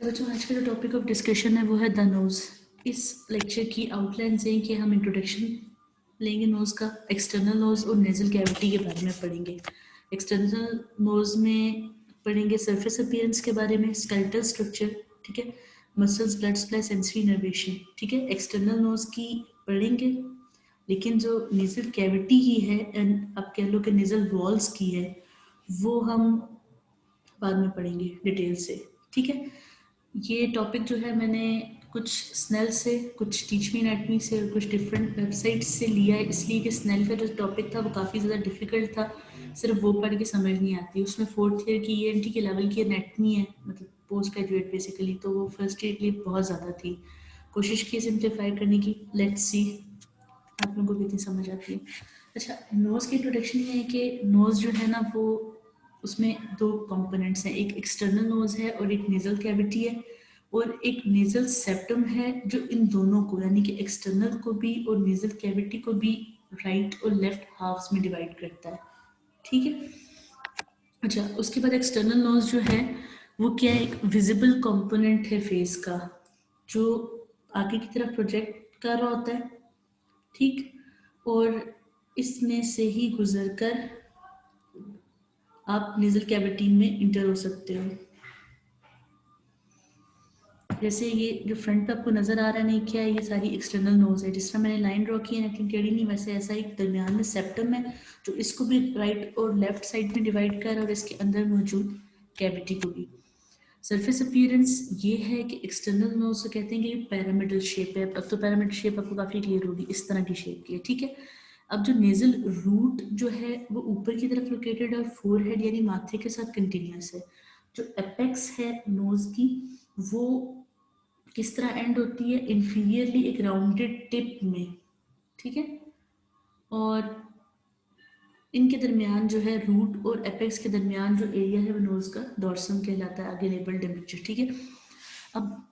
बच्चों आज का जो टॉपिक ऑफ डिस्कशन है वो है द नोज। इस लेक्चर की आउटलाइन से कि हम इंट्रोडक्शन लेंगे नोज का, एक्सटर्नल नोज और नेजल कैविटी के बारे में पढ़ेंगे। एक्सटर्नल नोज में पढ़ेंगे सरफेस अपीयरेंस के बारे में, स्केलेटल स्ट्रक्चर, ठीक है, muscles, blood supply, sensory innervation, ठीक है। एक्सटर्नल नोज की पढ़ेंगे, लेकिन जो नेजल कैविटी ही है एंड आप कह लो कि नेजल वॉल्स की है, वो हम बाद में पढ़ेंगे डिटेल से, ठीक है। ये टॉपिक जो है मैंने कुछ स्नेल से, कुछ टीच मी एनाटमी से और कुछ डिफरेंट वेबसाइट्स से लिया है, इसलिए कि स्नेल का जो टॉपिक था वो काफ़ी ज़्यादा डिफिकल्ट था, सिर्फ वो पढ़ के समझ नहीं आती। उसमें 4th ईयर की ENT के लेवल की एनाटमी है, मतलब पोस्ट ग्रेजुएट बेसिकली, तो वो फर्स्ट ईयर के लिए बहुत ज़्यादा थी। कोशिश की सिंप्लीफाई करने की, लेट्स सी आप लोगों को कितनी समझ आती है। अच्छा, नोज़ की इंट्रोडक्शन ये है कि नोज़ जो है ना वो, उसमें दो कंपोनेंट्स हैं, एक एक्सटर्नल नोज़ है और एक नेजल कैविटी है, और एक नेजल सेप्टम है जो इन दोनों को, यानी कि एक्सटर्नल को भी और नेजल कैविटी को भी राइट और लेफ्ट हाफ्स में डिवाइड करता है, ठीक है। अच्छा, उसके बाद एक्सटर्नल नोज जो है वो क्या है, एक विजिबल कंपोनेंट है फेस का, जो आगे की तरफ प्रोजेक्ट कर रहा होता है, ठीक, और इसमें से ही गुजरकर आप नेजल कैविटी में इंटर हो सकते हो। जैसे ये जो फ्रंट पे आपको नजर आ रहा है, नहीं क्या है, ये सारी एक्सटर्नल नोज है। जिस तरह मैंने लाइन ड्रॉ की है, लेकिन टेढ़ी नहीं, वैसे ऐसा एक दरमियान में सेप्टम है जो इसको भी राइट और लेफ्ट साइड में डिवाइड कर, और इसके अंदर मौजूद कैविटी को भी। सरफेस अपीयरेंस ये है कि एक्सटर्नल नोज से कहते हैं कि पैरामिडल शेप है। अब तो पैरामिडल शेप आपको काफ़ी क्लियर होगी, इस तरह की शेप की है, ठीक है। अब जो नेजल रूट जो है वो ऊपर की तरफ लोकेटेड है और फोरहेड यानी माथे के साथ कंटिन्यूस है। जो एपेक्स है नोज की, वो किस तरह एंड होती है, इंफीरियरली एक राउंडेड टिप में, ठीक है। और इनके दरमियान जो है, रूट और एपेक्स के दरमियान जो एरिया है वो नोज का डॉर्सम कहलाता है, आगे लेबल टेम्परेचर, ठीक है। अब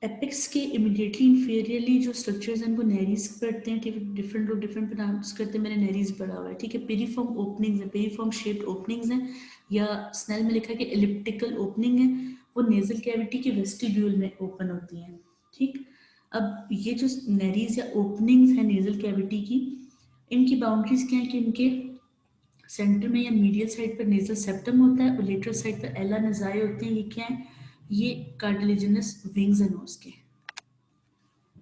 एपेक्स के इमीडिएटली इंफीरियरली जो स्ट्रक्चर्स हैं वो नेरीज पढ़ते हैं, ठीक है। डिफरेंट लोग डिफरेंट प्रोनाउंस करते हैं, मैंने नेरीज पढ़ा हुआ है, ठीक है। पेरीफॉर्म ओपनिंग्स है, पेरीफॉर्म शेप्ड ओपनिंग्स हैं, या स्नेल में लिखा है कि एलिप्टिकल ओपनिंग है, वो नेजल कैविटी के वेस्टिब्यूल में ओपन होती हैं, ठीक। अब ये जो नेरीज या ओपनिंग्स हैं नेजल कैविटी की, इनकी बाउंड्रीज क्या है कि इनके सेंटर में या मीडियल साइड पर नेजल सेप्टम होता है और लेटरल साइड पर एला नजाए होते हैं। ये क्या है, ये कार्टिलेजिनस विंग्स हैं नोज के।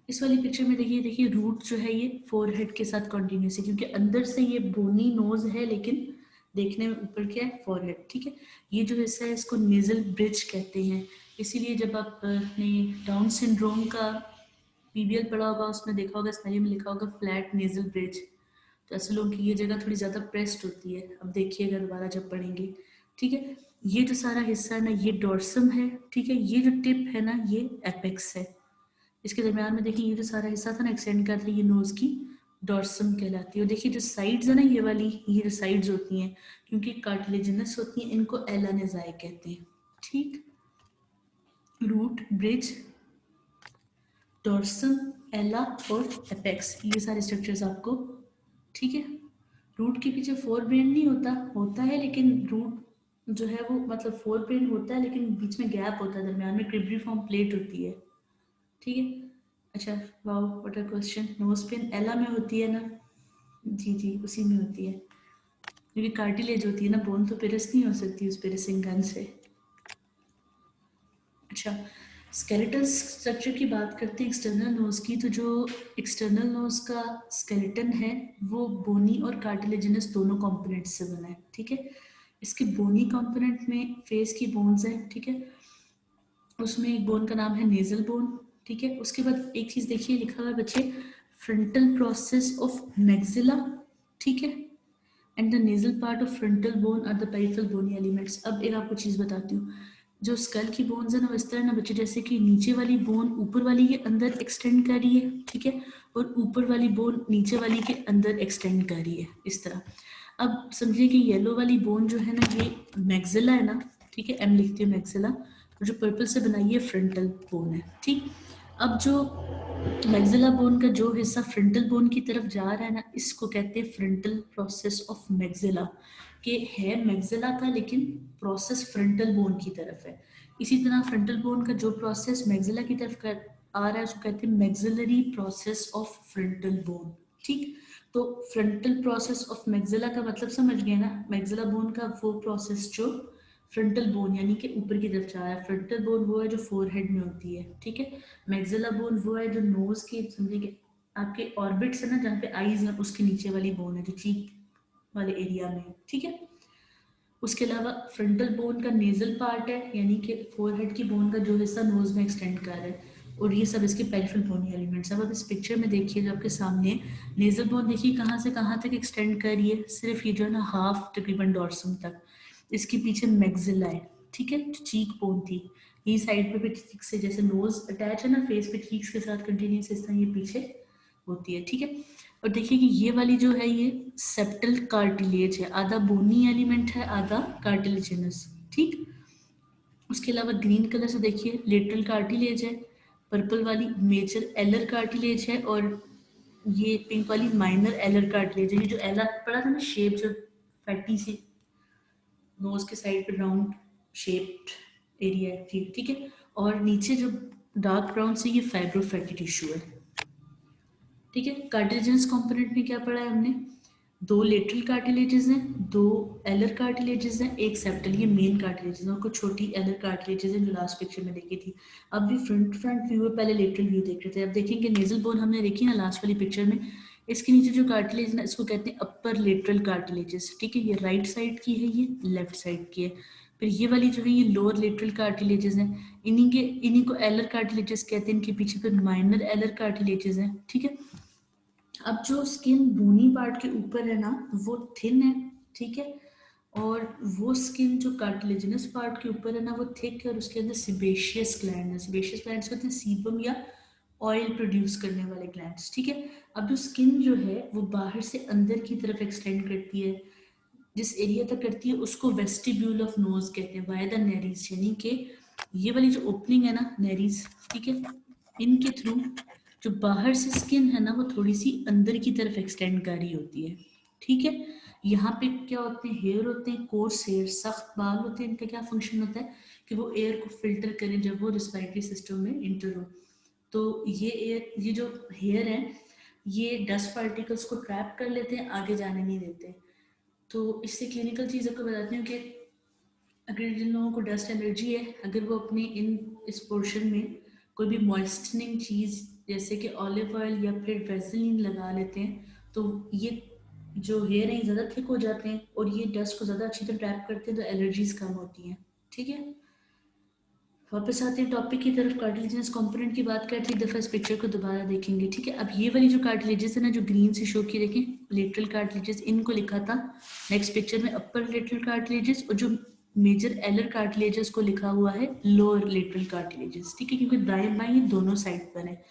इस वाली पिक्चर में देखिए, देखिए रूट जो है ये फोरहेड के साथ कॉन्टिन्यूस है, क्योंकि अंदर से ये बोनी नोज है, लेकिन देखने में ऊपर क्या है, फोरहेड, ठीक है। ये जो हिस्सा है इसको नेजल ब्रिज कहते हैं। इसीलिए जब आपने डाउन सिंड्रोम का PBL पढ़ा होगा, उसमें देखा होगा स्पेलिंग में लिखा होगा फ्लैट नेजल ब्रिज, तो ऐसे लोगों की ये जगह थोड़ी ज़्यादा प्रेस्ड होती है। अब देखिएगा दोबारा जब पढ़ेंगे, ठीक है। ये जो सारा हिस्सा है ना, ये डॉर्सम है, ठीक है। ये जो टिप है ना, ये एपेक्स है। इसके दरमियान में देखिए ये जो सारा हिस्सा था ना एक्सटेंड कर था, ये नोज की डॉर्सम कहलाती है। और देखिए जो साइड्स है ना, ये वाली, ये जो साइड्स होती हैं, क्योंकि कार्टिलेजिनस होती हैं, इनको एला नेजाए कहते हैं, ठीक। रूट, ब्रिज, डॉर्सम, एला और एपेक्स, ये सारे स्ट्रक्चर्स आपको, ठीक है। रूट के पीछे फोर ब्रेन नहीं होता, होता है, लेकिन रूट जो है वो, मतलब फोर ब्रेन होता है लेकिन बीच में गैप होता है, दरमियान में क्रिब्रिफॉर्म प्लेट होती है, ठीक है। अच्छा, wow what a question. Nose pin एला में होती है ना, जी जी उसी में होती है, क्योंकि कार्टिलेज होती है ना, बोन तो पिरस नहीं हो सकती उस पिरसिंग गन से। अच्छा, स्केलेटल स्ट्रक्चर की बात करते हैं एक्सटर्नल नोज की, तो जो एक्सटर्नल नोज का स्केलेटन है वो बोनी और कार्टिलेजिनस दोनों कंपोनेंट्स से बना है, ठीक है। इसके बोनी कंपोनेंट में फेस की बोन्स हैं, ठीक है। उसमें एक बोन का नाम है नेजल बोन, ठीक है। उसके बाद एक चीज देखिए, लिखा हुआ है बच्चे, फ्रंटल प्रोसेस ऑफ मैक्सिला, ठीक है, and the nasal part of frontal bone are the peripheral bony elements. अब एक आपको चीज बताती हूँ, जो स्कल की बोन्स है ना, इस तरह ना बच्चे, जैसे कि नीचे वाली बोन ऊपर वाली के अंदर एक्सटेंड कर रही है, ठीक है, और ऊपर वाली बोन नीचे वाली के अंदर एक्सटेंड कर रही है, इस तरह। अब समझिए कि येलो वाली बोन जो है ना, ये मैक्सिला है ना, ठीक है, एम लिखती हूँ मैक्सिला, और जो पर्पल से बनाई है फ्रंटल बोन है, ठीक। अब जो मैक्सिला बोन का जो हिस्सा फ्रंटल बोन की तरफ जा रहा है ना, इसको कहते हैं फ्रंटल प्रोसेस ऑफ मैक्सिला। कि है मैग्जिला का लेकिन प्रोसेस फ्रंटल बोन की तरफ है। इसी तरह फ्रंटल बोन का जो प्रोसेस मैग्जिला की तरफ आ रहा है उसको कहते हैं maxillary process of frontal bone. ठीक, तो फ्रंटल प्रोसेस ऑफ मैग्जिला का मतलब समझ गए ना, मैग्जिला बोन का वो प्रोसेस जो फ्रंटल बोन यानी कि ऊपर की तरफ जा रहा है। फ्रंटल बोन वो है जो फोरहेड में होती है, ठीक है। मैग्जिला बोन वो है जो नोज के समझिए आपके ऑर्बिट्स है ना, जहाँ पे आईज है उसके नीचे वाली बोन है जो चीक वाले एरिया में, ठीक है। उसके अलावा फ्रंटल बोन का नेजल पार्ट है, यानी कि फोरहेड की बोन का जो हिस्सा नोज में एक्सटेंड कर रहा है, और ये सब इसके पेरिफेरल बोनी एलिमेंट्स। अब आप इस पिक्चर में देखिए जो आपके सामने नेजल बोन देखिए कहाँ से कहाँ तक एक्सटेंड कर रही है, सिर्फ ये जो है ना हाफ तकरीबन डॉर्सम तक। इसके पीछे मैग्जिला है, ठीक है, चीक बोन थी, ये साइड पे भी ठीक से जैसे नोज अटैच है ना फेस पे चीक्स के साथ कंटिन्यूस, इस तरह ये पीछे होती है, ठीक है। और देखिए कि ये वाली जो है ये सेप्टल कार्टिलेज है, आधा बोनी एलिमेंट है आधा कार्टिलेजिनस, ठीक। उसके अलावा ग्रीन कलर से देखिए लेटरल कार्टिलेज है, पर्पल वाली मेजर एलर कार्टिलेज है, और ये पिंक वाली माइनर एलर कार्टिलेज है। ये जो एलर पड़ा था ना शेप, जो फैटी सी नोज के साइड पे राउंड शेप्ड एरिया है, ठीक है। और नीचे जो डार्क ब्राउन से ये फाइब्रोफैटी टिश्यू है, ठीक है। कार्टिलेजिनस कंपोनेंट में क्या पढ़ा है हमने, दो लेटरल कार्टिलेजेस हैं, दो एलर कार्टिलेजेस हैं, एक सेप्टल, ये मेन कार्टिलेजेस हैं, और कुछ छोटी एलर कार्टिलेजेस हैं जो लास्ट पिक्चर में देखी थी। अब भी फ्रंट व्यू है, पहले लेटरल व्यू देख रहे थे। अब देखेंगे नेजल बोन हमने देखी ना लास्ट वाली पिक्चर में, इसके नीचे जो कार्टिलेज है इसको कहते हैं अपर लेटरल कार्टिलेजेस, ठीक है। ये राइट साइड की है, ये लेफ्ट साइड की है। फिर ये वाली जो है ये लोअर लेटरल कार्टिलेजेस हैं, इन्हीं को एलर कार्टिलेजेस कहते हैं। इनके पीछे फिर माइनर एलर कार्टिलेजेस हैं, ठीक है। अब जो स्किन बोनी पार्ट के ऊपर है ना वो थिन है, ठीक है, और वो स्किन जो कार्टिलेजिनस पार्ट के ऊपर है ना वो थिक है, और उसके अंदर सिबेशियस ग्लैंड है। सिबेशियस ग्लैंड कहते हैं सीबम या ऑयल प्रोड्यूस करने वाले ग्लैंड्स, ठीक है। अब जो स्किन जो है वो बाहर से अंदर की तरफ एक्सटेंड करती है, जिस एरिया तक करती है उसको वेस्टिब्यूल ऑफ नोज कहते हैं, वाया द नेरीज, यानी कि ये वाली जो ओपनिंग है ना नेरीज, ठीक है, इनके थ्रू जो बाहर से स्किन है ना वो थोड़ी सी अंदर की तरफ एक्सटेंड कर रही होती है, ठीक है। यहाँ पे क्या होते हैं, हेयर होते हैं, कोर्स हेयर, सख्त बाल होते हैं। इनका क्या फंक्शन होता है कि वो एयर को फिल्टर करें जब वो रिस्पायरेटरी सिस्टम में इंटर हो। तो ये एयर, ये जो हेयर है ये डस्ट पार्टिकल्स को ट्रैप कर लेते हैं, आगे जाने नहीं देते। तो इससे क्लिनिकल चीज़ आपको बताती हूँ कि अगर जिन लोगों को डस्ट एलर्जी है, अगर वो अपने इस पोर्शन में कोई भी मॉइस्टनिंग चीज़ जैसे कि ऑलिव ऑयल या फिर वेसलीन लगा लेते हैं तो ये जो हेयर है ज़्यादा थिक हो जाते हैं और ये डस्ट को ज़्यादा अच्छी तरह ट्रैप करते हैं, तो एलर्जीज कम होती हैं, ठीक है। वापस आते हैं टॉपिक की तरफ, कार्टिलेजिनस कंपोनेंट की बात करते हैं। एक दफ़ा इस पिक्चर को दोबारा देखेंगे, ठीक है। अब ये वाली जो कार्टिलेजेस है ना जो ग्रीन से शो की, देखें लेटरल कार्टिलेजेस, इनको लिखा था नेक्स्ट पिक्चर में अपर लेटरल कार्टिलेजेस, और जो मेजर एलर कार्टिलेजेस को लिखा हुआ है लोअर लेटरल कार्टिलेजेस, ठीक है, क्योंकि दाएं बाएं दोनों साइड पर है।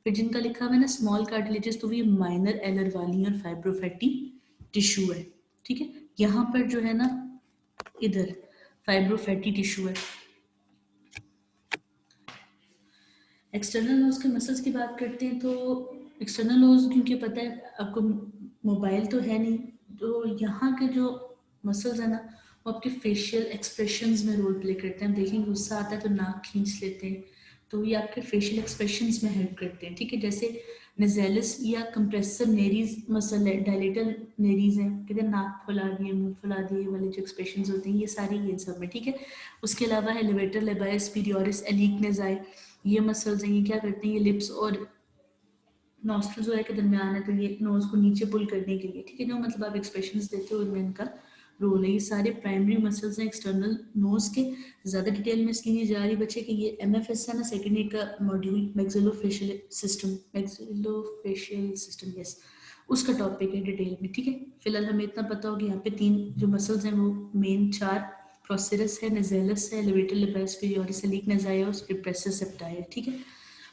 फिर जिनका लिखा हुआ है ना स्मॉल कार्टिलेजेस, तो वो ये माइनर एलर वाली और फाइब्रोफैटी टिश्यू है, ठीक है। यहाँ पर जो है ना इधर फाइब्रोफैटी टिश्यू है। एक्सटर्नल नोज के मसल्स की बात करते हैं तो एक्सटर्नल नोज, क्योंकि पता है आपको मोबाइल तो है नहीं, तो यहाँ के जो मसल्स है ना वो आपके फेशियल एक्सप्रेशंस में रोल प्ले करते हैं। हम देखेंगे गुस्सा आता है तो नाक खींच लेते हैं, तो ये आपके फेशियल एक्सप्रेशंस में हेल्प करते हैं, ठीक है। जैसे नजेलिस या कंप्रेसर नेरीज मसल है, डायलेटर नेरीज है, कहते हैं नाक फुला दिए मुंह फुला दिए वाले जो एक्सप्रेशंस होते हैं ये सारी ये सब में, ठीक है। उसके अलावा है लेवेटर लेबाइस पीरियोरिस एलिकनेजाई, ये मसल्स हैं, ये क्या करते हैं, ये लिप्स और नॉस्ट्रल जो है के दरमियान है, तो ये नोज को नीचे पुल करने के लिए, ठीक है, जो मतलब आप एक्सप्रेशंस देते हो उनमें इनका रोल है। ये सारे प्राइमरी मसल्स हैं एक्सटर्नल नोज के। ज़्यादा डिटेल में इसलिए जा रही बच्चे कि ये MFS है ना सेकेंड ईयर का मॉड्यूल, मैक्सिलोफेशियल सिस्टम, यस, उसका टॉपिक है डिटेल में, ठीक है। फिलहाल हमें इतना पता होगा यहाँ पे तीन जो मसल्स हैं वो मेन चार, प्रोसेरस है, नजेलस है, लेवेटर लेबाइस पीरियोरिस एलिकनेजाई और प्रेसर सेप्टाइल, ठीक है।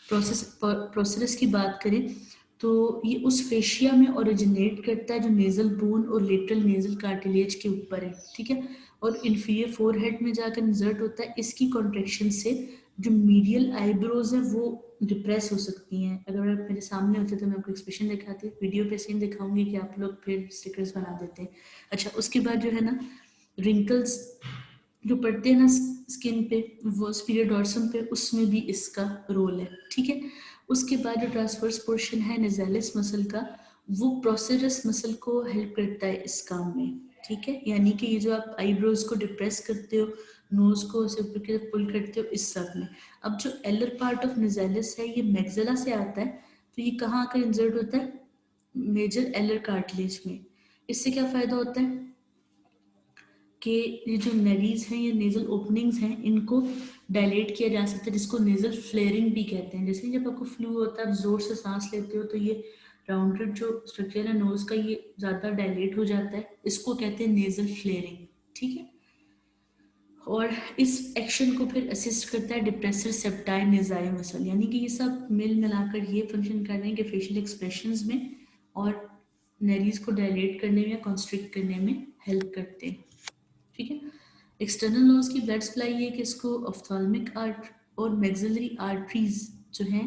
प्रोसेरस की बात करें तो ये उस फेशिया में ओरिजिनेट करता है जो नेजल बोन और लेटरल नेजल कार्टिलेज के ऊपर है, ठीक है, और इन्फीरियर फोरहेड में जाकर इंसर्ट होता है। इसकी कॉन्ट्रेक्शन से जो मीडियल आईब्रोज है वो डिप्रेस हो सकती हैं। अगर आप मेरे सामने होते तो मैं आपको एक्सप्रेशन दिखाती, वीडियो पे सीन दिखाऊंगी कि आप लोग फिर स्टिकर्स बना देते हैं। अच्छा, उसके बाद जो है ना रिंकल्स जो पड़ते हैं ना स्किन पे, वो स्पीरियड डॉर्सम पे, उसमें भी इसका रोल है, ठीक है। उसके बाद जो ट्रांसवर्स पोर्शन है नेजालिस मसल का, वो प्रोसेरस मसल को हेल्प करता है इस काम में, ठीक है। यानी कि ये जो आप आईब्रोज को डिप्रेस करते हो, नोज को ऐसे ऊपर की तरफ पुल करते हो, इस सब में। अब जो एलर पार्ट ऑफ नेजालिस है ये मैक्सिला से आता है, तो ये कहाँ आकर इंसर्ट होता है, मेजर एलर कार्टिलेज में। इससे क्या फायदा होता है कि ये जो नेरीज हैं, ये नेजल ओपनिंग्स हैं, इनको डायलेट किया जा सकता है, जिसको नेजल फ्लेयरिंग भी कहते हैं। जैसे जब आपको फ्लू होता है, आप जोर से सांस लेते हो, तो ये राउंडेड जो स्ट्रक्चर है नोज का, ये ज़्यादा डायलेट हो जाता है, इसको कहते हैं नेजल फ्लेयरिंग, ठीक है। और इस एक्शन को फिर असिस्ट करता है डिप्रेसर सेप्टाइन नेजाई मसल, यानी कि ये सब मिल मिलाकर ये फंक्शन कर रहे हैं कि फेशियल एक्सप्रेशंस में और नेरीज को डायलेट करने में या कॉन्स्ट्रिक्ट करने में हेल्प करते हैं, ठीक है। एक्सटर्नल नोज की ब्लड सप्लाई है कि इसको ऑफ्थाल्मिक आर्ट और मैक्सिलरी आर्टरीज जो हैं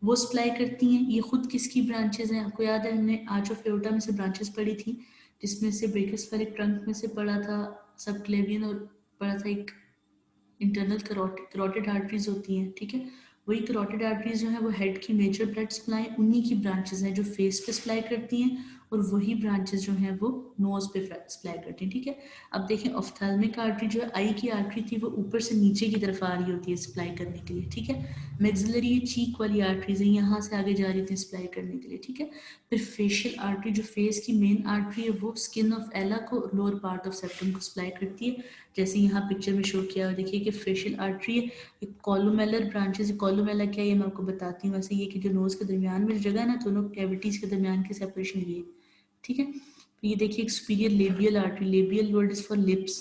वो सप्लाई करती हैं। ये खुद किसकी ब्रांचेज हैं, आपको याद है हमने आर्च ऑफ एओर्टा में से ब्रांचेस पढ़ी थी, जिसमें से ब्रेकियोस्फेरिक ट्रंक में से पढ़ा था सब क्लेवियन, और पढ़ा था एक इंटरनल करोटिड आर्टरीज होती हैं, ठीक है। वही करोटिड आर्टरीज जो है वो हेड की मेजर ब्लड सप्लाई, उन्हीं की ब्रांचेस हैं जो फेस पे सप्लाई करती हैं, और वही ब्रांचेस जो हैं वो नोज पे सप्लाई करती हैं, ठीक है। अब देखें ऑफ्थेल्मिक आर्टरी जो है आई की आर्टरी थी, वो ऊपर से नीचे की तरफ आ रही होती है सप्लाई करने के लिए, ठीक है। मैक्सिलरी चीक वाली आर्टरीज है, यहाँ से आगे जा रही थी सप्लाई करने के लिए, ठीक है। फिर फेशियल आर्टरी जो फेस की मेन आर्टरी है, वो स्किन ऑफ एला को लोअर पार्ट ऑफ सेप्टम को सप्लाई करती है, जैसे यहाँ पिक्चर में शो किया हुआ देखिए कि फेशियल आर्टरी है, एक कॉलुमेलर ब्रांचेस। कॉलुमेला क्या है ये मैं आपको बताती हूँ। वैसे ये कि जो नोज के दरमियान में जो जगह है ना, दोनों कैविटीज के दरमियान की सेपरेशन ये, ठीक है। तो ये देखिए एक superior labial artery, labial word is for lips,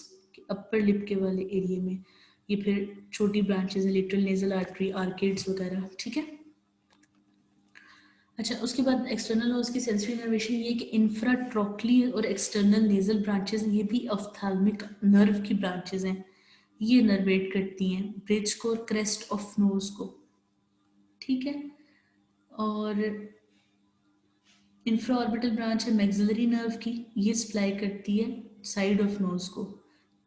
upper lip के वाले एरिया में। ये फिर छोटी ब्रांचेस है, लिटरल नेजल आर्टरी, आर्केड्स वगैरह, ठीक है। अच्छा, उसके बाद एक्सटर्नल नोज की सेंसरी इनर्वेशन ये कि इंफ्राट्रोक्लियर और एक्सटर्नल नेजल ब्रांचेस, ये भी ऑफ्थाल्मिक नर्व की ब्रांचेस हैं, ये नर्वेट करती हैं ब्रिज को और क्रेस्ट ऑफ नोज को, ठीक है। और इंफ्रा ऑर्बिटल ब्रांच है मैक्सिलरी नर्व की, ये सप्लाई करती है साइड ऑफ नोज को,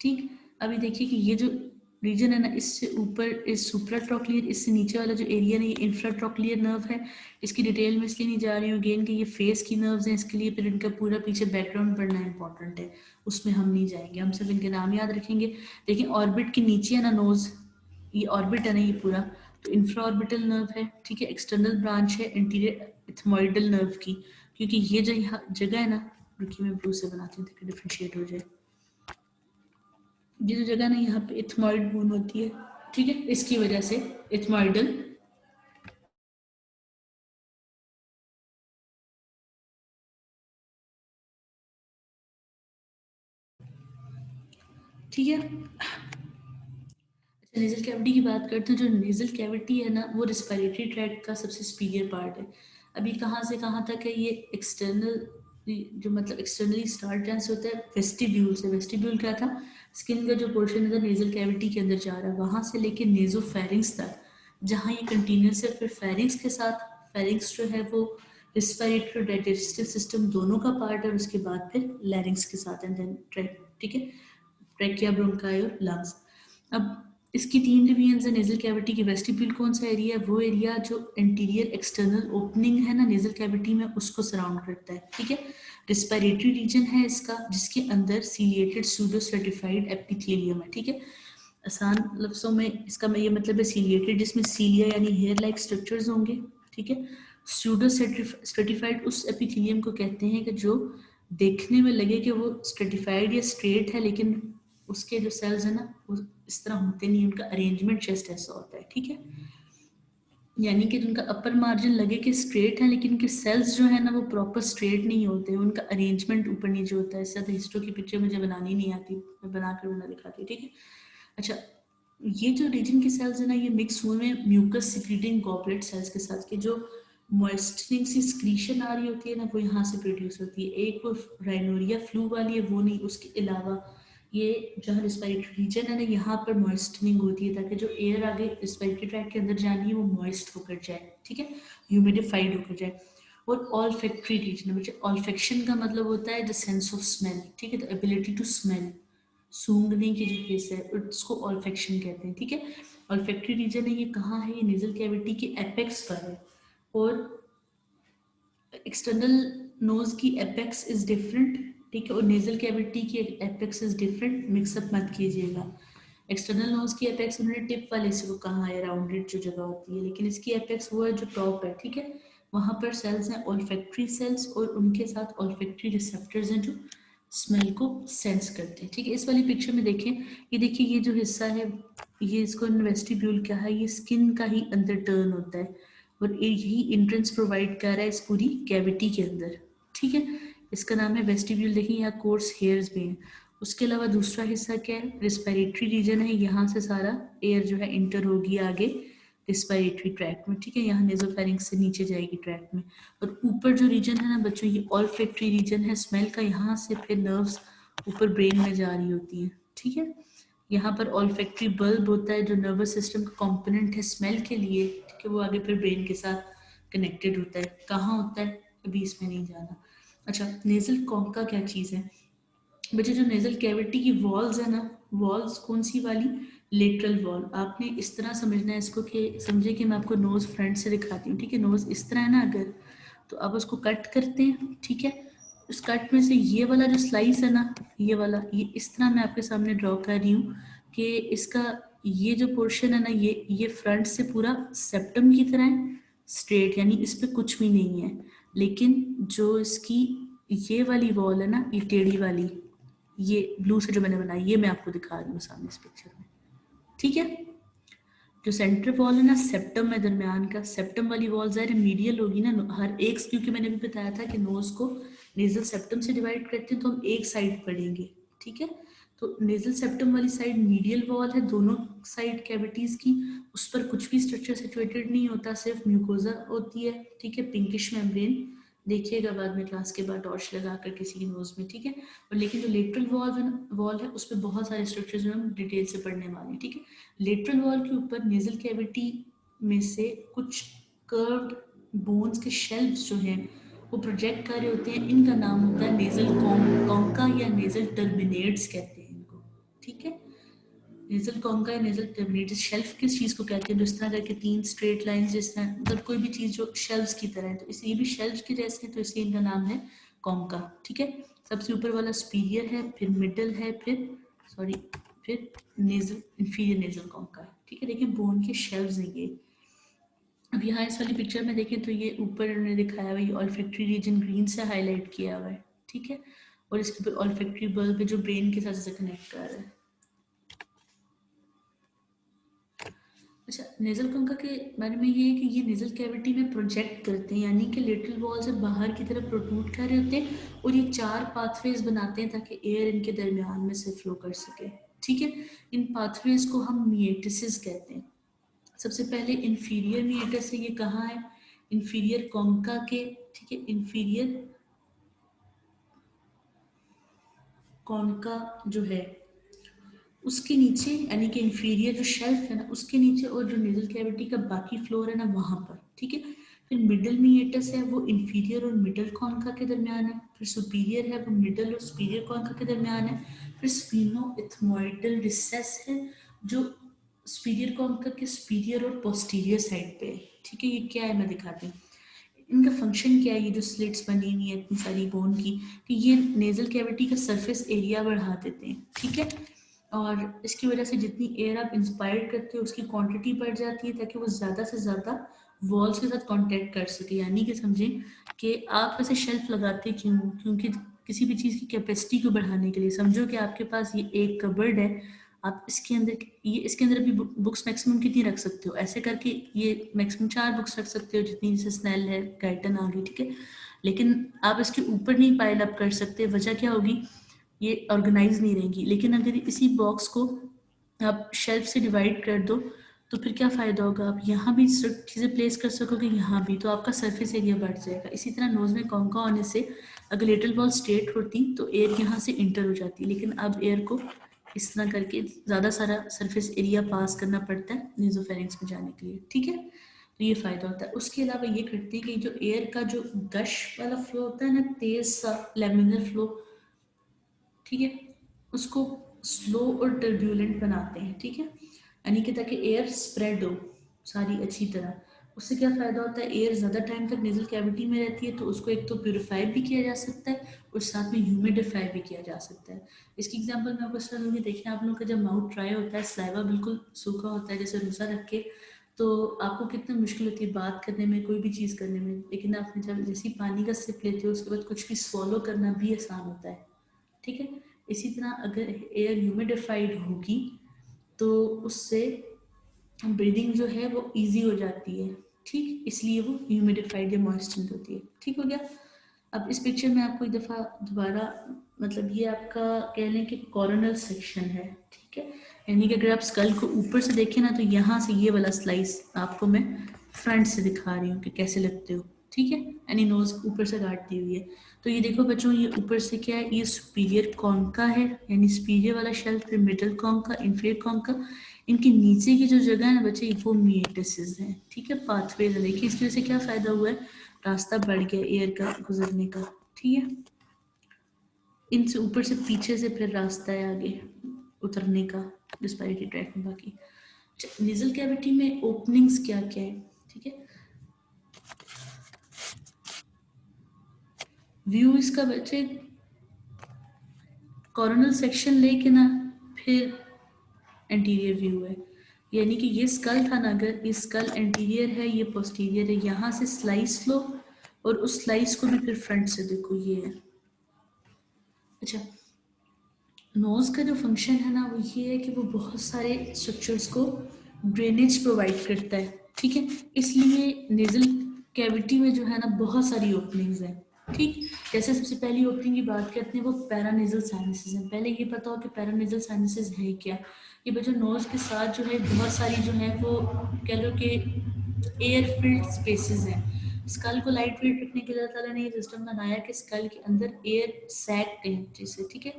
ठीक। अभी देखिए कि ये जो रीजन है ना, इससे ऊपर इस सुप्राट्रोक्लियर, इससे नीचे वाला जो एरिया है ये इंफ्राट्रोक्लियर नर्व है। इसकी डिटेल में इसलिए नहीं जा रही हूँ अगेन कि ये फेस की नर्व्स हैं, इसके लिए फिर इनका पूरा पीछे बैकग्राउंड पढ़ना इंपॉर्टेंट है, उसमें हम नहीं जाएंगे, हम सिर्फ इनके नाम याद रखेंगे। देखिए ऑर्बिट के नीचे है ना नोज, ये ऑर्बिट है ना ये पूरा, तो इंफ्रा ऑर्बिटल नर्व है, ठीक है। एक्सटर्नल ब्रांच है इंटीरियर इथमोइडल नर्व की, क्योंकि ये जो यहाँ जगह है ना, रुकिए मैं ब्लू से बनाती हूँ ताकि डिफ्रेंशिएट हो जाए। ये जो जगह ना यहाँ पे इथमॉइड बोन होती है, ठीक है, इसकी वजह से इथमॉइडल, ठीक है। अच्छा, नेजल कैविटी की बात करते हैं। जो नेजल कैविटी है ना, वो रिस्पिरेटरी ट्रैक्ट का सबसे सुपीरियर पार्ट है। अभी कहाँ से कहाँ तक है ये एक्सटर्नल, जो मतलब एक्सटर्नली स्टार्ट जहाँ से होता है वेस्टिब्यूल से। वेस्टिब्यूल क्या था, स्किन का जो पोर्शन है नेजल कैविटी के अंदर जा रहा है, वहाँ से लेके नेजोफेरिंग्स तक, जहाँ ये कंटिन्यूस है। फिर फेरिंग्स के साथ, फेरिंग्स जो है वो रिस्पिरेटरी और डाइजेस्टिव सिस्टम दोनों का पार्ट है, और उसके बाद फिर लैरिंग्स के साथ एंड देन ट्रैक, ठीक है, ट्रैकिया, ब्रोंकाई और लंग्स। अब इसकी तीन डिवीजन है नेजल कैविटी की। वेस्टिब्यूल कौन सा एरिया है, वो एरिया जो इंटीरियर एक्सटर्नल ओपनिंग है ना नेजल कैविटी में, उसको सराउंड करता है, ठीक है। रिस्पिरेटरी रीजन है इसका, जिसके अंदर सीलिएटेड सूडो स्ट्रेटिफाइड एपिथेलियम है, ठीक है। आसान लफ्जों में इसका मैं ये मतलब है सीलिएटेड, जिसमें सीलिया यानी हेयर लाइक स्ट्रक्चर्स होंगे, ठीक है। सूडो स्ट्रेटिफाइड उस एपिथेलियम को कहते हैं कि जो देखने में लगे कि वो स्ट्रेटिफाइड या स्ट्रेट है, लेकिन उसके जो सेल्स है ना वो इस तरह होते नहीं, उनका अरेंजमेंट जस्ट ऐसा होता है, ठीक है। यानी कि उनका अपर मार्जिन लगे कि स्ट्रेट है, लेकिन उनके सेल्स जो है ना वो प्रॉपर स्ट्रेट नहीं होते, उनका अरेंजमेंट ऊपर नीचे होता है। इससे ज़्यादा हिस्ट्रो की पिक्चर मुझे बनानी नहीं आती, मैं बनाकर बना दिखाती हूँ, ठीक है। अच्छा, ये जो रीजन के सेल्स है ना, ये मिक्स हुए हैं म्यूकस सिक्रीटिंग गॉबलेट सेल्स के साथ, कि जो मॉइस्चरिंग सी स्क्रीशन आ रही होती है ना, वो यहाँ से प्रोड्यूस होती है। एक वो राइनोरिया फ्लू वाली है, वो नहीं, उसके अलावा ये जहाँ रिस्पायरेटरी रीजन है ना, यहाँ पर मॉइस्टनिंग होती है ताकि जो एयर आगे रिस्पायरेटरी ट्रैक्ट के अंदर जानी है वो मॉइस्ट होकर जाए, ठीक है, ह्यूमिडिफाइड होकर जाए। और ऑल्फैक्टरी रीजन बच्चे, ऑल्फेक्शन का मतलब होता है द सेंस ऑफ स्मेल, ठीक है, द एबिलिटी टू स्मेल, सूंघने की जो केस है उसको ऑल्फेक्शन कहते हैं, ठीक है। ऑल्फैक्टरी रीजन है, ये कहाँ है, ये नेजल कैविटी के एपेक्स पर है। और एक्सटर्नल नोज की एपेक्स इज डिफरेंट, ठीक है, और नेजल कैविटी की एपेक्स इज डिफरेंट, मिक्सअप मत कीजिएगा। एक्सटर्नल नोज की एपेक्स उन्होंने टिप वाले से को कहा है, राउंडेड जो जगह होती है, लेकिन इसकी एपेक्स वो है जो टॉप है, ठीक है, वहाँ पर सेल्स हैं ऑल्फैक्टरी सेल्स, और उनके साथ ऑल्फैक्टरी रिसेप्टर्स हैं जो स्मेल को सेंस करते हैं, ठीक है। इस वाली पिक्चर में देखें, ये देखिए ये जो हिस्सा है, ये इसको वेस्टिब्यूल क्या है, ये स्किन का ही अंदर टर्न होता है और यही एंट्रेंस प्रोवाइड कर रहा है इस पूरी कैविटी के अंदर, ठीक है। इसका नाम है वेस्टिब्यूल। देखिए यहाँ कोर्स हेयर्स भी हैं। उसके अलावा दूसरा हिस्सा क्या है, रिस्पायरेटरी रीजन है, यहाँ से सारा एयर जो है इंटर होगी आगे रिस्पायरेटरी ट्रैक्ट में, ठीक है, यहाँ नेजोफेरिंक्स से नीचे जाएगी ट्रैक्ट में। और ऊपर जो रीजन है ना बच्चों, ये ऑल्फैक्टरी रीजन है स्मेल का, यहाँ से फिर नर्व्स ऊपर ब्रेन में जा रही होती हैं, ठीक है। यहाँ पर ऑल्फैक्टरी बल्ब होता है जो नर्वस सिस्टम का कंपोनेंट है स्मेल के लिए, ठीक है, वो आगे फिर ब्रेन के साथ कनेक्टेड होता है। कहाँ होता है अभी इसमें नहीं जाना। अच्छा, नेजल कॉन्का क्या चीज़ है बच्चे, जो नेजल कैविटी की वॉल्स है ना, वॉल्स कौन सी वाली, लेटरल वॉल। आपने इस तरह समझना है इसको कि समझे कि मैं आपको नोज फ्रंट से दिखाती हूँ, ठीक है, नोज इस तरह है ना अगर, तो अब उसको कट करते हैं, ठीक है। उस कट में से ये वाला जो स्लाइस है ना, ये वाला, ये इस तरह मैं आपके सामने ड्रॉ कर रही हूँ कि इसका ये जो पोर्शन है ना, ये फ्रंट से पूरा सेप्टम की तरह है, स्ट्रेट, यानी इस पे कुछ भी नहीं है। लेकिन जो इसकी ये वाली वॉल है ना, ये टेढ़ी वाली, ये ब्लू से जो मैंने बनाई, ये मैं आपको दिखा रही हूँ सामने इस पिक्चर में, ठीक है। जो सेंटर वॉल है ना, सेप्टम है दरमियान का, सेप्टम वाली वॉल ज़ाहिर मीडियल होगी ना हर एक, क्योंकि मैंने भी बताया था कि नोज को नेजल सेप्टम से डिवाइड करते हैं तो हम एक साइड पढ़ेंगे, ठीक है। तो नेजल सेप्टम वाली साइड मीडियल वॉल है दोनों साइड कैविटीज की, उस पर कुछ भी स्ट्रक्चर सिचुएटेड नहीं होता, सिर्फ म्यूकोजा होती है, ठीक है, पिंकिश मेम्ब्रेन, देखिएगा बाद में क्लास के बाद टॉर्च लगा कर किसी की नोज में, ठीक है। और लेकिन जो लेटरल वॉल है उस पर बहुत सारे स्ट्रक्चर्स जो हम डिटेल से पढ़ने वाले हैं, ठीक है। लेटरल वॉल के ऊपर नेजल कैविटी में से कुछ कर्व्ड बोन्स के शेल्व्स जो हैं वो प्रोजेक्ट कर रहे होते हैं, इनका नाम होता है नेजल कॉन्का या नेजल टर्मिनेट्स कहते हैं इनको, ठीक है। नेजल कॉन्का या नेजल टर्मिनेट्स, शेल्फ किस चीज़ को कहते हैं, जिस तरह करके तीन स्ट्रेट लाइंस, जिस तरह मतलब कोई भी चीज़ जो शेल्व्स की तरह है, तो इस ये भी शेल्व्स के जैसे हैं, तो इसलिए इनका नाम है कॉन्का, ठीक है। सबसे ऊपर वाला सुपीरियर है, फिर मिडल है, फिर नेजल इंफीरियर नेजल कॉन्का है, ठीक है। देखिए बोन के शेल्व्स हैं ये। अब यहाँ इस वाली पिक्चर में देखें तो ये ऊपर उन्होंने दिखाया हुआ, ये ऑल्फैक्टरी रीजन ग्रीन से हाईलाइट किया हुआ है, ठीक है। और इसके ऊपर ऑल्फैक्टरी बल्ब है जो ब्रेन के साथ से कनेक्ट कर रहा है। अच्छा, नेजल कॉन्का के बारे में ये है कि ये नेजल कैविटी में प्रोजेक्ट करते हैं, यानी कि लेटरल वॉल से बाहर की तरफ प्रोट्रूड कर रहे होते हैं, और ये चार पाथवेज बनाते हैं ताकि एयर इनके दरमियान में से फ्लो कर सके, ठीक है। इन पाथवेज को हम मिएटिस कहते हैं। सबसे पहले इंफीरियर मिएटस है, ये कहाँ है, इंफीरियर कॉन्का के, ठीक है, इंफीरियर कॉन्का जो है उसके नीचे, यानी कि इंफीरियर जो शेल्फ है ना उसके नीचे, और जो नेजल कैविटी का बाकी फ्लोर है ना वहाँ पर, ठीक है। फिर मिडल मिएटस है, वो इंफीरियर और मिडल कॉन्का के दरमियान है। फिर सुपीरियर है, वो मिडल और सुपीरियर कॉन्का के दरमियान है। फिर स्फीनोइथमोइडल रिसेस है जो सुपीरियर कॉन्का के सुपीरियर और पोस्टीरियर साइड पे है, ठीक है। ये क्या है मैं दिखाती हूँ, इनका फंक्शन क्या है, ये जो स्लिट्स बनी हुई है इतनी सारी बोन की, कि ये नेजल कैविटी का सरफेस एरिया बढ़ा देते हैं, ठीक है। और इसकी वजह से जितनी एयर आप इंस्पायर करते हो उसकी क्वांटिटी बढ़ जाती है ताकि वो ज़्यादा से ज़्यादा वॉल्स के साथ कांटेक्ट कर सके, यानी कि समझें कि आप ऐसे शेल्फ लगाते क्यों, क्योंकि किसी भी चीज़ की कैपेसिटी को बढ़ाने के लिए। समझो कि आपके पास ये एक कबर्ड है, आप इसके अंदर भी बुक्स मैक्सिमम कितनी रख सकते हो, ऐसे करके ये मैक्सिमम 4 बुक्स रख सकते हो जितनी, जैसे स्नेल है, गाइटन आ गई, ठीक है। लेकिन आप इसके ऊपर नहीं पाइल अप कर सकते, वजह क्या होगी, ये ऑर्गेनाइज नहीं रहेंगी। लेकिन अगर इसी बॉक्स को आप शेल्फ से डिवाइड कर दो तो फिर क्या फ़ायदा होगा, आप यहाँ भी चीज़ें प्लेस कर सकोगे, यहाँ भी, तो आपका सरफेस एरिया बढ़ जाएगा। इसी तरह नोज़ में कॉन्का होने से अगर लेटरल वॉल स्ट्रेट होती तो एयर यहाँ से इंटर हो जाती, लेकिन अब एयर को इस तरह करके ज़्यादा सारा सरफेस एरिया पास करना पड़ता है नेज़ोफेरिंक्स में जाने के लिए, ठीक है। तो ये फ़ायदा होता है। उसके अलावा ये करते हैं कि जो एयर का जो गश वाला फ्लो होता है ना, तेज़ सा लैमिनर फ्लो, ठीक है, उसको स्लो और टर्ब्यूलेंट बनाते हैं, ठीक है, यानी कि ताकि एयर स्प्रेड हो सारी अच्छी तरह। उससे क्या फ़ायदा होता है, एयर ज़्यादा टाइम तक नेज़ल कैविटी में रहती है, तो उसको एक तो प्योरीफाई भी किया जा सकता है और साथ में ह्यूमिडिफाई भी किया जा सकता है। इसकी एग्जांपल मैं आपको इस तरह दूंगी, देखिए आप लोगों का जब माउथ ड्राई होता है, सलाइवा बिल्कुल सूखा होता है, जैसे रोज़ा रख के, तो आपको कितना मुश्किल होती है बात करने में, कोई भी चीज़ करने में, लेकिन आपने जब जैसे पानी का सिप लेते हो उसके बाद कुछ भी स्वॉलो करना भी आसान होता है, ठीक है। इसी तरह अगर एयर ह्यूमिडिफाइड होगी तो उससे ब्रीदिंग जो है वो इजी हो जाती है, ठीक, इसलिए वो ह्यूमिडिफाइड या मॉइस्चर होती है, ठीक हो गया। अब इस पिक्चर में आपको एक दफ़ा दोबारा, मतलब ये आपका कह लें कि कॉर्नल सेक्शन है, ठीक है, यानी कि अगर आप स्कल को ऊपर से देखें ना, तो यहाँ से ये वाला स्लाइस आपको मैं फ्रंट से दिखा रही हूँ कि कैसे लगते हो, ठीक है, यानी नोज ऊपर से काट दी हुई है। तो ये देखो बच्चों, ये ऊपर से क्या है, ये सुपीरियर कॉन्का है, यानी सुपीरियर वाला शेल, फिर मिडल कॉन्का, इंफीरियर कॉन्का, इनके नीचे की जो जगह है ना बच्चे, वो मिएटिस है, ठीक है, पाथवे है। देखिए इसकी वजह से क्या फ़ायदा हुआ है, रास्ता बढ़ गया एयर का गुजरने का, ठीक है, इनसे ऊपर से पीछे से फिर रास्ता है आगे उतरने का रिस्पायरेटरी ट्रैक में। बाकी नेजल कैविटी में ओपनिंग्स क्या क्या है, ठीक है, व्यू इसका बच्चे कॉर्नल सेक्शन लेके ना फिर एंटीरियर व्यू है, यानी कि ये स्कल था ना, अगर ये स्कल एंटीरियर है, ये पोस्टीरियर है, यहाँ से स्लाइस लो और उस स्लाइस को भी फिर फ्रंट से देखो, ये है। अच्छा, नोज का जो फंक्शन है ना वो ये है कि वो बहुत सारे स्ट्रक्चर्स को ड्रेनेज प्रोवाइड करता है, ठीक है, इसलिए नेजल कैविटी में जो है ना बहुत सारी ओपनिंग्स हैं, ठीक। जैसे सबसे पहली ओपनिंग की बात करते हैं, वो पैरानेजल साइनसेस है। पहले ये पता हो कि पैरानेजल साइनसेस है क्या। ये बच्चों नोज के साथ जो है बहुत सारी जो है वो कह लो कि एयर फिल्ड स्पेसेस हैं। स्कल को लाइट वेट रखने के लिए अल्लाह ताला ने ये सिस्टम बनाया कि स्कल के अंदर एयर सैक कहें जिसे, ठीक है,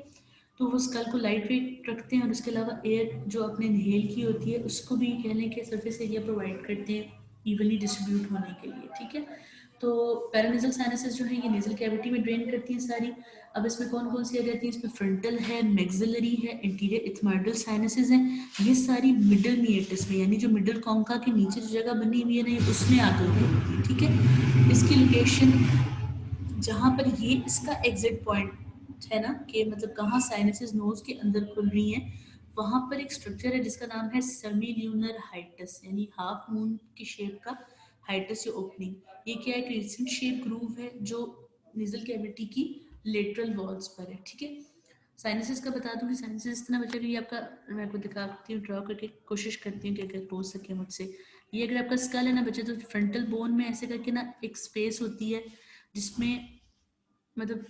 तो वो स्कल को लाइट वेट रखते हैं और उसके अलावा एयर जो अपने इनहेल की होती है उसको भी कह लें कि सरफेस एरिया प्रोवाइड करते हैं इवनली डिस्ट्रीब्यूट होने के लिए, ठीक है। तो पैरानेजल साइनसेस जो है ये नेजल कैविटी में ड्रेन करती हैं सारी। अब इसमें कौन कौन सी आ जाती है, इसमें फ्रंटल है, मैक्सिलरी है, इंटीरियर इथमाइडल साइनसेस हैं, ये सारी मिडल मिएटिस में, यानी जो मिडल कॉन्का के नीचे जो जगह बनी हुई है ना उसमें आकर होती है, ठीक है। इसकी लोकेशन जहाँ पर ये इसका एग्जिट पॉइंट है ना, कि मतलब कहाँ साइनसेस नोज के अंदर खुल रही हैं, वहाँ पर एक स्ट्रक्चर है जिसका नाम है सेमी ल्यूनर हाइटस, यानी हाफ मून की शेप का हाइटस या ओपनिंग। ये क्या है, क्रिसेंट शेप ग्रूव है जो नेजल कैविटी की लेटरल वॉल्स पर है, ठीक है। साइनसेस का बता दूं कि साइनसेस इतना बच्चा कि ये आपका, मैं आपको दिखाती हूँ ड्रॉ करके, कोशिश करती हूँ कि अगर हो सके मुझसे। ये अगर आपका स्कल है ना बच्चे, तो फ्रंटल बोन में ऐसे करके ना एक स्पेस होती है जिसमें मतलब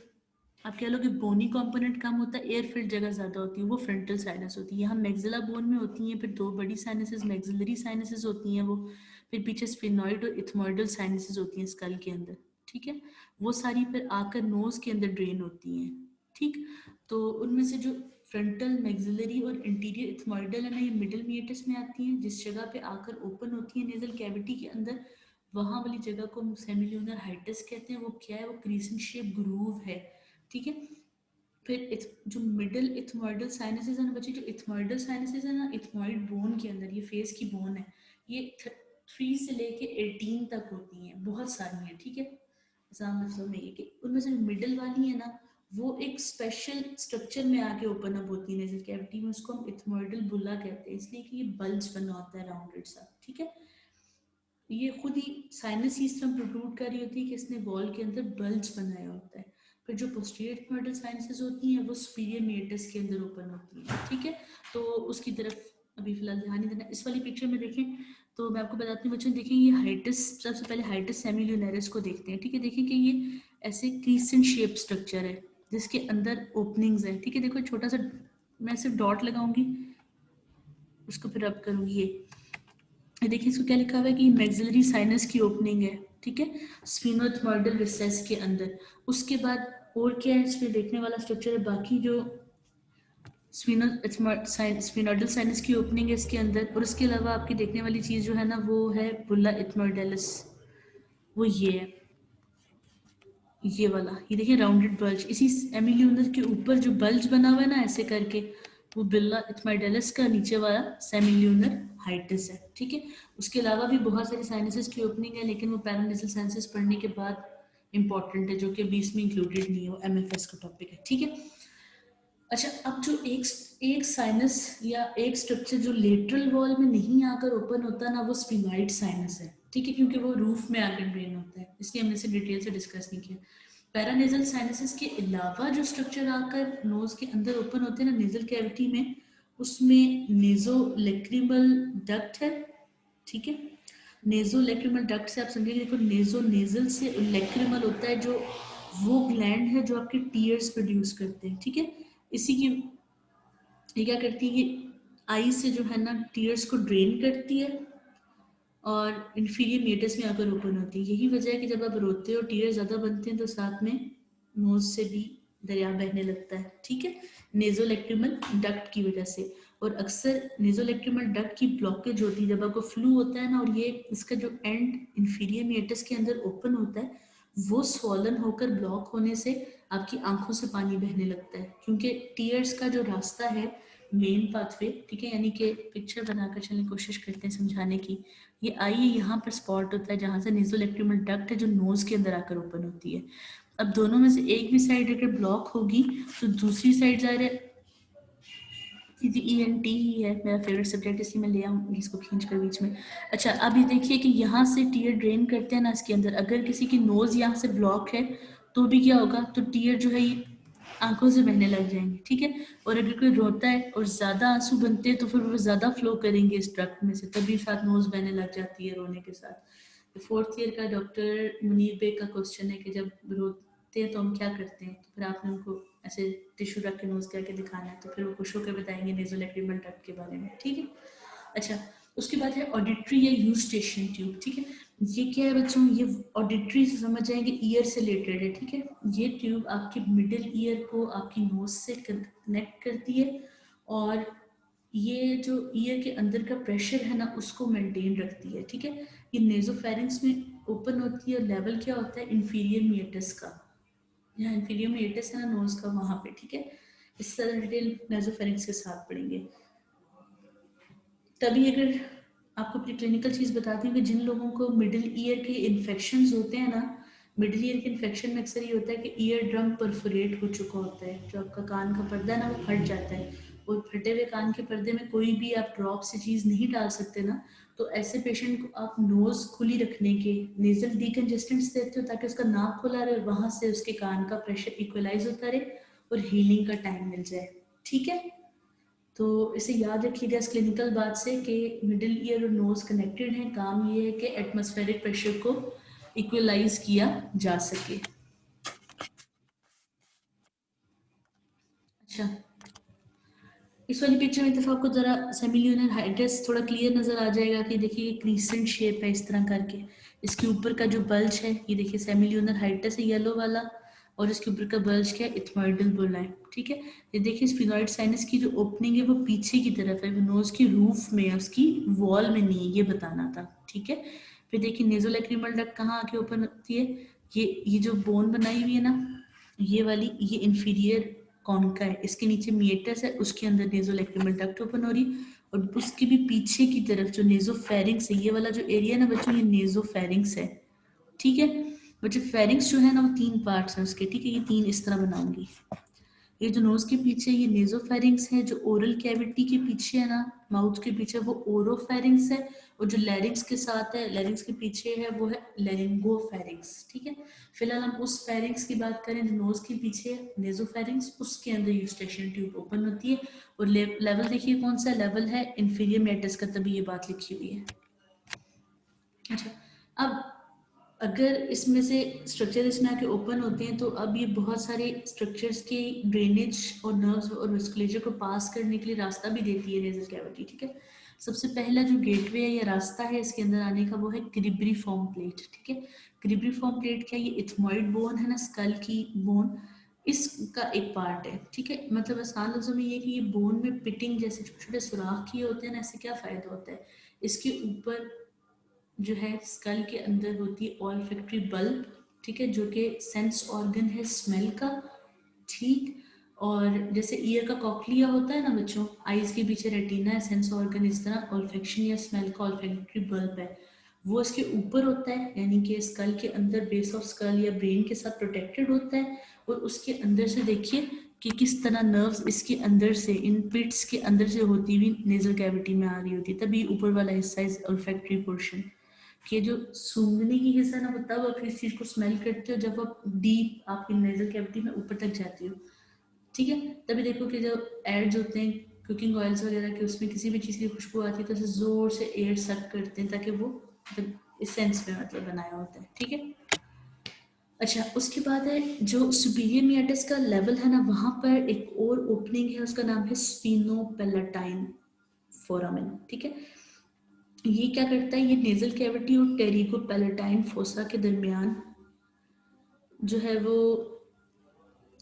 आप कह लो कि बोनी कंपोनेंट कम होता है, एयर फिल्ड जगह ज़्यादा होती है, वो फ्रंटल साइनस होती है। यहाँ मैक्सिला बोन में होती हैं, फिर दो बड़ी साइनसेस मैक्सिलरी साइनसेस होती हैं वो, फिर पीछे स्फिनॉइड और इथमॉइडल साइनसेस होती हैं स्कल के अंदर, ठीक है, वो सारी फिर आकर नोज के अंदर ड्रेन होती हैं, ठीक। तो उनमें से जो फ्रंटल मैक्सिलरी और इंटीरियर इथमॉइडल है ना, ये मिडल मिएटस में आती हैं, जिस जगह पे आकर ओपन होती है नेजल कैविटी के अंदर, वहाँ वाली जगह को हम सेमिल्यूनर हाइटस कहते हैं। वो क्या है, वो क्रीसेंट शेप ग्रूव है, ठीक है। फिर जो मिडल इथमॉइडल साइनसेस है ना बच्चे, जो इथमॉइडल साइनसेस है ना इथमॉइड बोन के अंदर, ये फेस की बोन है, ये 3 से लेके 18 तक होती हैं, बहुत सारी हैं, ठीक है। एग्जाम मतलब में ये कि उनमें से मिडल वाली है ना, वो एक स्पेशल स्ट्रक्चर में आके ओपन अप होती है नेजल कैविटी में, उसको हम इथमॉइडल बुला कहते हैं, इसलिए कि ये बल्ज बना होता है राउंडेड सा, ठीक है। ये खुद ही साइनस ही इस तरह प्रोट्रूड कर रही होती है कि इसने वॉल के अंदर बल्ज बनाया होता है। फिर जो पोस्टीरियर इथमॉइडल साइनसेस होती हैं वो सुपीरियर मिएटस के अंदर ओपन होती हैं, ठीक है। तो उसकी तरफ अभी फिलहाल ध्यान नहीं देना। इस वाली पिक्चर में देखें तो मैं आपको बताती हूँ बच्चों, देखें ये हाइटस, सबसे पहले हाइटस सेमिल्यूनरिस को देखते हैं, ठीक है। देखें कि ये ऐसे क्रीसेंट शेप स्ट्रक्चर है जिसके अंदर ओपनिंग्स है, ठीक है। देखो छोटा सा मैं सिर्फ डॉट लगाऊंगी, उसको फिर अब करूँगी ये, ये देखिए इसको क्या लिखा हुआ है कि मैक्सिलरी साइनस की ओपनिंग है, ठीक है, स्फीनोइडल रिसेस के अंदर। उसके बाद और क्या है इस पे देखने वाला स्ट्रक्चर है, बाकी जो स्फीनोइडल साइनस की ओपनिंग है इसके अंदर, और इसके अलावा आपकी देखने वाली चीज़ जो है ना वो है बुल्ला इथमोइडेलिस, वो ये है, ये वाला, ये देखिए राउंडेड बल्ज, इसी एमिल्यूनर के ऊपर जो बल्ज बना हुआ है ना ऐसे करके, वो बिल्ला इथमाइडेलिस का नीचे वाला सेमिल्यूनर हाइटिस है, ठीक है। उसके अलावा भी बहुत सारी साइनसेस की ओपनिंग है, लेकिन वो पैरानेसल साइनसेस पढ़ने के बाद इंपॉर्टेंट है, जो कि 20 में इंक्लूडेड नहीं है, वो एमएफएस का टॉपिक है, ठीक है। अच्छा, अब जो एक एक साइनस या एक स्ट्रक्चर जो लेटरल वॉल में नहीं आकर ओपन होता ना, वो स्फीनॉइड साइनस है, ठीक है, क्योंकि वो रूफ में आकर ड्रेन होता है, इसलिए हमने इसे डिटेल से डिस्कस नहीं किया। पैरानेजल साइनसेस के अलावा जो स्ट्रक्चर आकर नोज के अंदर ओपन होते हैं ना नेजल कैविटी में, उसमें नेजोलेक्रिमल डक्ट है, ठीक है। नेजोलेक्रिमल डक्ट से आप समझिए, देखो नेजो नेजल से लेक्रिमल होता है जो वो ग्लैंड है जो आपके टीयर्स प्रोड्यूस करते हैं, ठीक है। इसी की ये क्या करती है, ये आई से जो है ना टीयर्स को ड्रेन करती है और इन्फीरियर मेटस में आकर ओपन होती है। यही वजह है कि जब आप रोते हो टीयर ज़्यादा बनते हैं तो साथ में नोज से भी दरिया बहने लगता है, ठीक है, नेजोलेक्रिमल डक्ट की वजह से। और अक्सर नेजोलेक्रिमल डक्ट की ब्लॉकेज होती है जब आपको फ्लू होता है ना, और ये इसका जो एंड इन्फीरियर मेटस के अंदर ओपन होता है, वो स्वॉलन होकर ब्लॉक होने से आपकी आंखों से पानी बहने लगता है, क्योंकि टीयर्स का जो रास्ता है मेन पाथवे, ठीक है, यानी कि पिक्चर बनाकर चलने की कोशिश करते हैं समझाने की। ये आई यहाँ पर स्पॉट होता है जहाँ से नेजोलेक्रिमल डक्ट है जो नोज के अंदर आकर ओपन होती है। अब दोनों में से एक भी साइड अगर ब्लॉक होगी तो दूसरी साइड जा रहे ENT ही है मेरा फेवरेट सब्जेक्ट, इसलिए मैं ले आऊँ इसको खींच कर बीच में। अच्छा, अब ये देखिए कि यहाँ से टीयर ड्रेन करते हैं ना इसके अंदर, अगर किसी की नोज यहाँ से ब्लॉक है तो भी क्या होगा, तो टीयर जो है ये आंखों से बहने लग जाएंगे, ठीक है। और अगर कोई रोता है और ज्यादा आंसू बनते हैं तो फिर वो ज्यादा फ्लो करेंगे इस ट्रक में से, तभी साथ नोज बहने लग जाती है रोने के साथ। फोर्थ ईयर का डॉक्टर मुनीर बेग का क्वेश्चन है कि जब रोते हैं तो हम क्या करते हैं, तो फिर आपने उनको ऐसे टिश्यू रख के नोज करके दिखाना है, तो फिर वो खुश होकर बताएंगे नेजोलेक्रिमल डक्ट के बारे में, ठीक है। अच्छा, उसके बाद है ऑडिटरी या यूस्टेशियन ट्यूब, ठीक है। ये क्या है बच्चों, ये ऑडिटरी से समझ जाएंगे, ईयर से रिलेटेड है, ठीक है। ये ट्यूब आपके मिडिल ईयर को आपकी नोज से कनेक्ट करती है, और ये जो ईयर के अंदर का प्रेशर है ना उसको मेंटेन रखती है, ठीक है। ये नेजोफेरिंक्स में ओपन होती है, और लेवल क्या होता है इंफीरियर मिएटस का, यहाँ इंफीरियर मिएटस है ना नोज का वहां पे, ठीक है। इस तरह डिटेल नेजोफेरिंक्स के साथ पढ़ेंगे। तभी अगर आपको अपनी क्लिनिकल चीज़ बताती हूँ कि जिन लोगों को मिडिल ईयर के इन्फेक्शन होते हैं ना, मिडिल ईयर के इन्फेक्शन में अक्सर ये होता है कि ईयर ड्रम परफोरेट हो चुका होता है, जो आपका कान का पर्दा है ना वो फट जाता है, और फटे हुए कान के पर्दे में कोई भी आप ड्रॉप से चीज़ नहीं डाल सकते ना, तो ऐसे पेशेंट को आप नोज खुली रखने के नेजल डीकंजेस्टेंट्स देते हो ताकि उसका नाक खुला रहे और वहां से उसके कान का प्रेशर इक्वलाइज होता रहे और हीलिंग का टाइम मिल जाए, ठीक है। तो इसे याद रखिएगा इस क्लिनिकल बात से कि मिडिल ईयर और नोज कनेक्टेड हैं, काम ये है कि एटमॉस्फेरिक प्रेशर को इक्वलाइज किया जा सके। अच्छा, इस वाली पिक्चर में तरफ आपको जरा सेमिल्यूनर हाइड्रस थोड़ा क्लियर नजर आ जाएगा कि देखिए क्रीसेंट शेप है इस तरह करके, इसके ऊपर का जो बल्ज है ये देखिए सेमिल्यूनर हाइड्रस है येलो वाला, और इसके ऊपर का बल्ज क्या है इथमोइडल बुला है, ठीक है। ये देखिए स्फिनोइड साइनस की जो ओपनिंग है वो पीछे की तरफ है, वो नोज की रूफ में है, उसकी वॉल में नहीं है, ये बताना था, ठीक है। फिर देखिए नेजोलैक्रिमल डक्ट कहाँ आके ओपन होती है, ये जो बोन बनाई हुई है ना ये वाली, ये इंफीरियर कॉन्का है, इसके नीचे मिएटस है, उसके अंदर नेजोलैक्रिमल डक्ट ओपन हो रही, और उसके भी पीछे की तरफ जो नेजोफेरिंक्स है, ये वाला जो एरिया ना बच्चों ये नेजोफेरिंक्स है, ठीक है। बच्चों फेरिंक्स जो है ना वो तीन पार्ट्स हैं उसके, ठीक है, ये तीन इस तरह बनाऊंगी। ये जो नोज के पीछे ये नेजोफेरिंक्स है, जो ओरल कैविटी के पीछे है ना माउथ के पीछे वो ओरोफेरिंक्स है, और जो लैरिंक्स के साथ है लैरिंक्स के पीछे है वो है लैरिंगोफेरिंक्स, ठीक है। फिलहाल हम उस फेरिंक्स की बात करें जो नोज के पीछे है नेजोफेरिंक्स, उसके अंदर यूस्टेशियन ट्यूब ओपन होती है, और लेवल देखिए कौन सा लेवल है इंफीरियर मेटस का, तभी ये बात लिखी हुई है। अच्छा, अब अगर इसमें से स्ट्रक्चर इसमें आके ओपन होते हैं तो अब ये बहुत सारे स्ट्रक्चर्स के ड्रेनेज और नर्व्स और वेस्कुलेचर को पास करने के लिए रास्ता भी देती है नेजल कैविटी, ठीक है। सबसे पहला जो गेटवे है या रास्ता है इसके अंदर आने का वो है क्रिब्रीफॉर्म प्लेट, ठीक है। क्रिब्रीफॉर्म प्लेट क्या, ये इथमॉइड बोन है ना, स्कल की बोन, इसका एक पार्ट है, ठीक है। मतलब आसान लफ्जों में ये कि ये बोन में पिटिंग जैसे छोटे छोटे सुराख किए होते हैं ना, इससे क्या फ़ायदा होता है, इसके ऊपर जो है स्कल के अंदर होती है ऑल्फैक्टरी बल्ब, ठीक है, जो कि सेंस ऑर्गन है स्मेल का, ठीक। और जैसे ईयर का कॉक्लिया होता है ना बच्चों, आईज के पीछे रेटिना है, सेंस ऑर्गन, इस तरह ऑल्फैक्शन या स्मेल का ऑल्फैक्टरी बल्ब है, वो इसके ऊपर होता है, यानी कि स्कल के अंदर बेस ऑफ स्कल या ब्रेन के साथ प्रोटेक्टेड होता है। और उसके अंदर से देखिए कि किस तरह नर्व्स इसके अंदर से, इन पिट्स के अंदर से होती हुई नेजल कैविटी में आ रही होती है, तभी ऊपर वाला हिस्सा इज ऑल्फैक्टरी पोर्शन। कि जो सूंघने की हिस्सा ना, तब आप इस चीज को स्मेल करते हो जब आप डीप आपकी नेजल कैविटी में ऊपर तक जाती हो, ठीक है। तभी देखो कि जो एड्स होते हैं कुकिंग ऑयल्स वगैरह के, उसमें किसी भी चीज़ की खुशबू आती है तो उसे जोर से एयर सक करते हैं ताकि वो मतलब इस सेंस में मतलब बनाया होता है, ठीक है। अच्छा, उसके बाद है जो सुपीरियर मियाटिस का लेवल है ना, वहां पर एक और ओपनिंग है, उसका नाम है स्फीनोपेलेटाइन फोरामेन, ठीक है। ये क्या करता है, ये नेजल कैविटी और टेरिकोपेलेटाइन फोसा के दरमियान जो है वो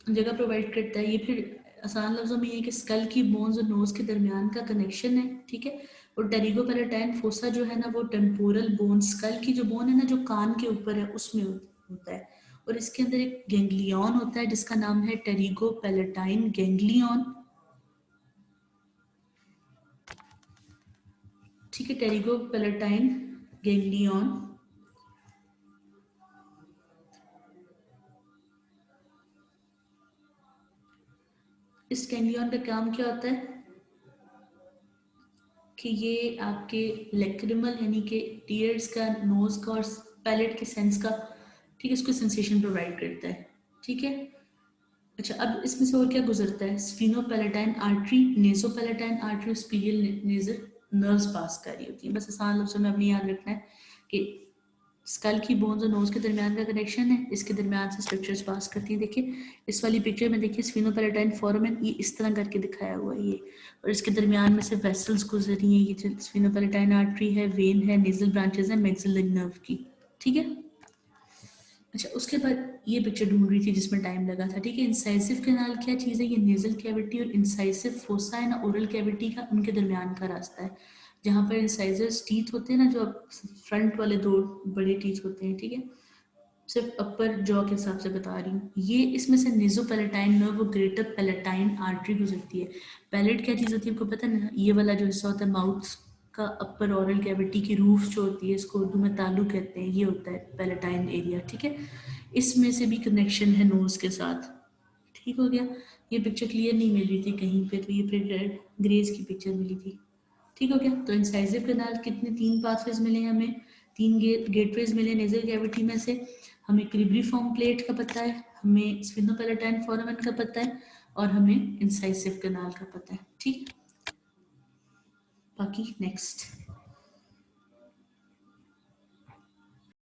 जगह प्रोवाइड करता है। ये फिर आसान लफ्जों में ये कि स्कल की बोन्स और नोज के दरमियान का कनेक्शन है, ठीक है। और टेरिगोपेलेटाइन फोसा जो है ना, वो टेम्पोरल बोन, स्कल की जो बोन है ना जो कान के ऊपर है उसमें होता है। और इसके अंदर एक गैंग्लियन होता है जिसका नाम है टेरिगोपेलेटाइन गैंग्लियन, ठीक है, टेरिगोपेलेटाइन गैंग्लियन। इस गैंग्लियन का काम क्या होता है कि ये आपके लेक्रिमल यानी कि टीयर्स का, नोज का और पैलेट के सेंस का, ठीक है, इसको सेंसेशन प्रोवाइड करता है, ठीक है। अच्छा, अब इसमें से और क्या गुजरता है, स्फीनोपेलेटाइन आर्टरी, नेसोपेलेटाइन आर्टरी, स्पीरियल नेजल नर्व्स पास कर रही होती है। बस आसान लफ्जों में अपनी याद रखना है कि स्कल की बोन्स और नोज के दरमियान का कनेक्शन है, इसके दरमियान से स्ट्रक्चर्स पास करती हैं। देखिए इस वाली पिक्चर में देखिए स्फीनोपेलेटाइन फोरामेन, ये इस तरह करके दिखाया हुआ है ये, और इसके दरमियान में से वेसल्स गुजर रही हैं, ये स्फीनोपेलेटाइन आर्टरी है, वेन है, नेजल ब्रांचेस है मैक्सिलरी नर्व की, ठीक है। अच्छा, उसके बाद ये पिक्चर ढूंढ रही थी जिसमें टाइम लगा था, ठीक है। इंसाइसिव कैनाल क्या चीज़ है, ये नेजल कैविटी और इंसाइसिव फोसा है ना ओरल कैविटी का, उनके दरमियान का रास्ता है, जहाँ पर इंसाइजर्स टीथ होते हैं ना, जो फ्रंट वाले दो बड़े टीथ होते हैं, ठीक है। सिर्फ अपर जॉ के हिसाब से बता रही हूँ। ये इसमें से नेजोपेलेटाइन नर्व और ग्रेटर पेलेटाइन आर्टरी गुजरती है। पैलेट क्या चीज़ होती है आपको पता है ना, ये वाला जो हिस्सा होता है माउथ का, अपर ऑरल कैविटी की रूफ जो होती है, इसको उर्दू में तालु कहते हैं, ये होता है पेलेटाइन एरिया, ठीक है। इसमें से भी कनेक्शन है नोज के साथ, ठीक हो गया। ये पिक्चर क्लियर नहीं मिल रही थी कहीं पे, तो ये फिर रेड ग्रेज की पिक्चर मिली थी, ठीक हो गया। तो इंसाइजिव कैनाल कितने, तीन पाथवेज मिले हमें, तीन गेटवेज मिले नेजल कैविटी में से। हमें क्रिब्रीफॉर्म प्लेट का पता है, हमें स्फिनोपेलेटाइन फोरामेन का पता है, और हमें इंसाइसिव कैनाल का पता है, ठीक। बाकी नेक्स्ट